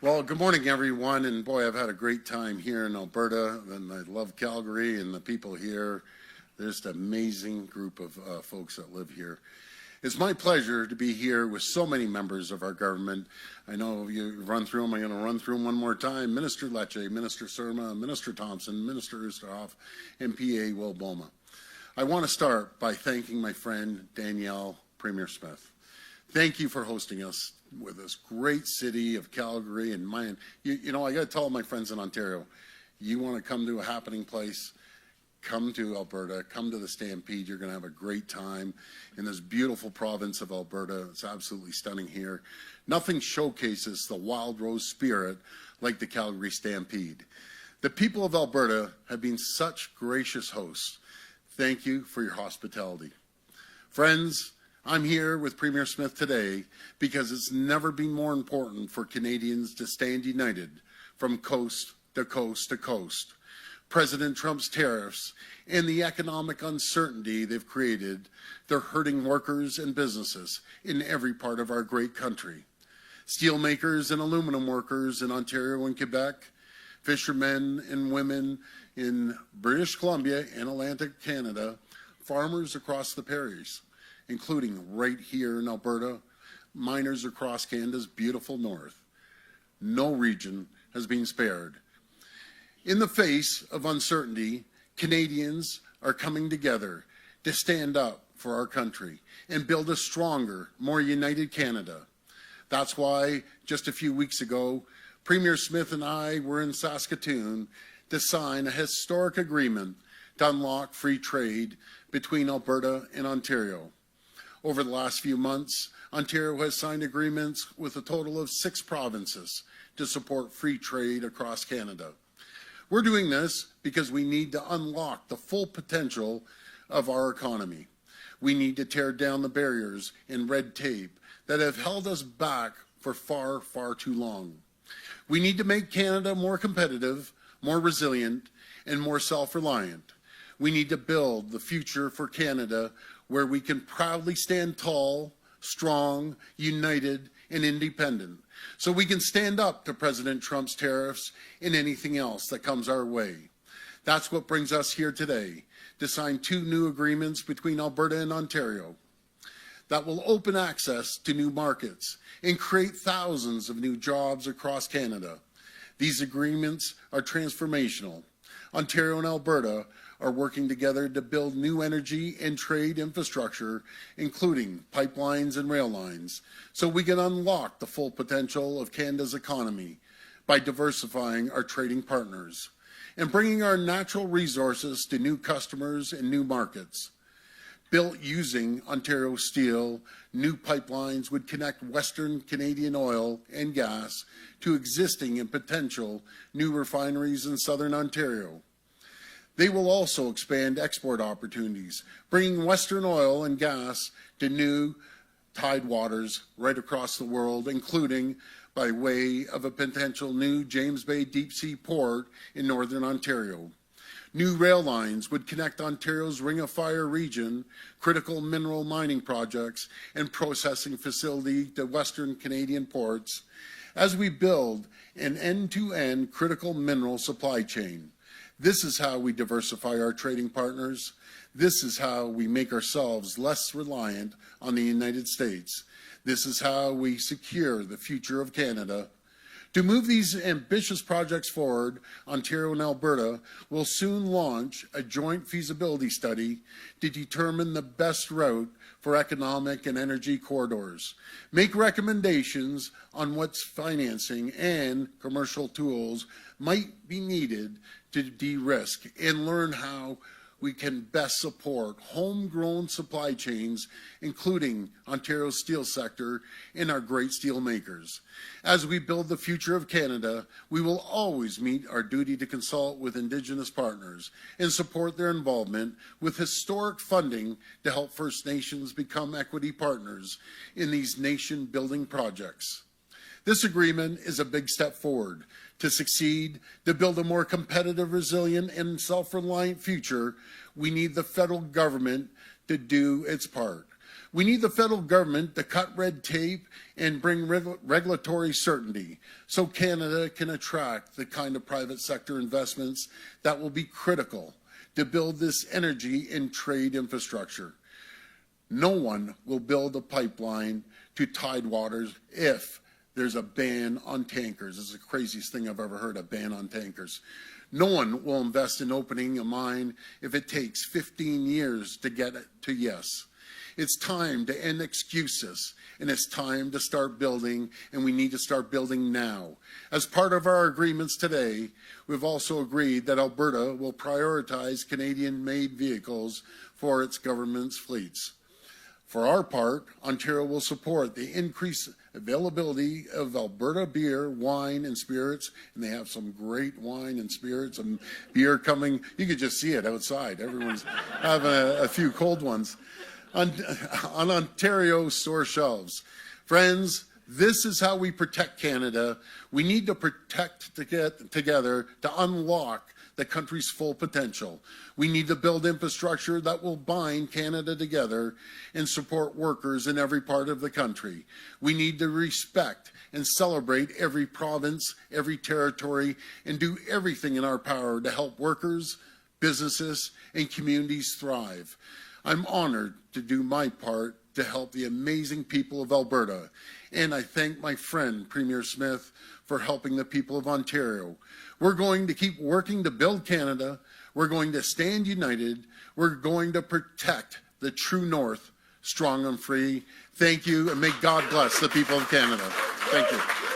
Well, good morning, everyone. And boy, I've had a great time here in Alberta, and I love Calgary and the people here. There's an amazing group of folks that live here. It's my pleasure to be here with so many members of our government. I know you run through them. I'm going to run through them one more time. Minister Lecce, Minister Surma, Minister Thompson, Minister Oosterhoff, and PA Will Boma. I want to start by thanking my friend Danielle, Premier Smith. Thank you for hosting us with this great city of Calgary. And I got to tell my friends in Ontario, you want to come to a happening place, come to Alberta, come to the Stampede. You're going to have a great time in this beautiful province of Alberta. It's absolutely stunning here. Nothing showcases the wild rose spirit like the Calgary Stampede. The people of Alberta have been such gracious hosts. Thank you for your hospitality. Friends, I'm here with Premier Smith today because it's never been more important for Canadians to stand united from coast to coast to coast. President Trump's tariffs and the economic uncertainty they've created, they're hurting workers and businesses in every part of our great country. Steelmakers and aluminum workers in Ontario and Quebec, fishermen and women in British Columbia and Atlantic Canada, farmers across the prairies, including right here in Alberta, miners across Canada's beautiful north. No region has been spared. In the face of uncertainty, Canadians are coming together to stand up for our country and build a stronger, more united Canada. That's why just a few weeks ago, Premier Smith and I were in Saskatoon to sign a historic agreement to unlock free trade between Alberta and Ontario. Over the last few months, Ontario has signed agreements with a total of 6 provinces to support free trade across Canada. We're doing this because we need to unlock the full potential of our economy. We need to tear down the barriers and red tape that have held us back for far, far too long. We need to make Canada more competitive, more resilient, and more self-reliant. We need to build the future for Canada where we can proudly stand tall, strong, united, and independent, so we can stand up to President Trump's tariffs and anything else that comes our way. That's what brings us here today, to sign 2 new agreements between Alberta and Ontario that will open access to new markets and create thousands of new jobs across Canada. These agreements are transformational. Ontario and Alberta are working together to build new energy and trade infrastructure, including pipelines and rail lines, so we can unlock the full potential of Canada's economy by diversifying our trading partners and bringing our natural resources to new customers and new markets. Built using Ontario steel, new pipelines would connect Western Canadian oil and gas to existing and potential new refineries in Southern Ontario. They will also expand export opportunities, bringing Western oil and gas to new tidewaters right across the world, including by way of a potential new James Bay deep sea port in Northern Ontario. New rail lines would connect Ontario's Ring of Fire region, critical mineral mining projects, and processing facility to Western Canadian ports as we build an end-to-end critical mineral supply chain. This is how we diversify our trading partners. This is how we make ourselves less reliant on the United States. This is how we secure the future of Canada. To move these ambitious projects forward, Ontario and Alberta will soon launch a joint feasibility study to determine the best route for economic and energy corridors, make recommendations on what financing and commercial tools might be needed to de-risk, and learn how we can best support homegrown supply chains, including Ontario's steel sector and our great steel makers. As we build the future of Canada, we will always meet our duty to consult with Indigenous partners and support their involvement with historic funding to help First Nations become equity partners in these nation-building projects. This agreement is a big step forward. To succeed, to build a more competitive, resilient, and self-reliant future, we need the federal government to do its part. We need the federal government to cut red tape and bring regulatory certainty so Canada can attract the kind of private sector investments that will be critical to build this energy and trade infrastructure. No one will build a pipeline to Tidewaters if there's a ban on tankers. This is the craziest thing I've ever heard, a ban on tankers. No one will invest in opening a mine if it takes 15 years to get it to yes. It's time to end excuses, and it's time to start building, and we need to start building now. As part of our agreements today, we've also agreed that Alberta will prioritize Canadian-made vehicles for its government's fleets. For our part, Ontario will support the increased availability of Alberta beer, wine, and spirits, and they have some great wine and spirits and beer coming. You could just see it outside. Everyone's having a few cold ones on Ontario store shelves. Friends, this is how we protect Canada. We need to protect together to unlock the country's full potential. We need to build infrastructure that will bind Canada together and support workers in every part of the country. We need to respect and celebrate every province, every territory, and do everything in our power to help workers, businesses, and communities thrive. I'm honored to do my part to help the amazing people of Alberta, and I thank my friend, Premier Smith, for helping the people of Ontario. We're going to keep working to build Canada. We're going to stand united. We're going to protect the true north, strong and free. Thank you, and may God bless the people of Canada. Thank you.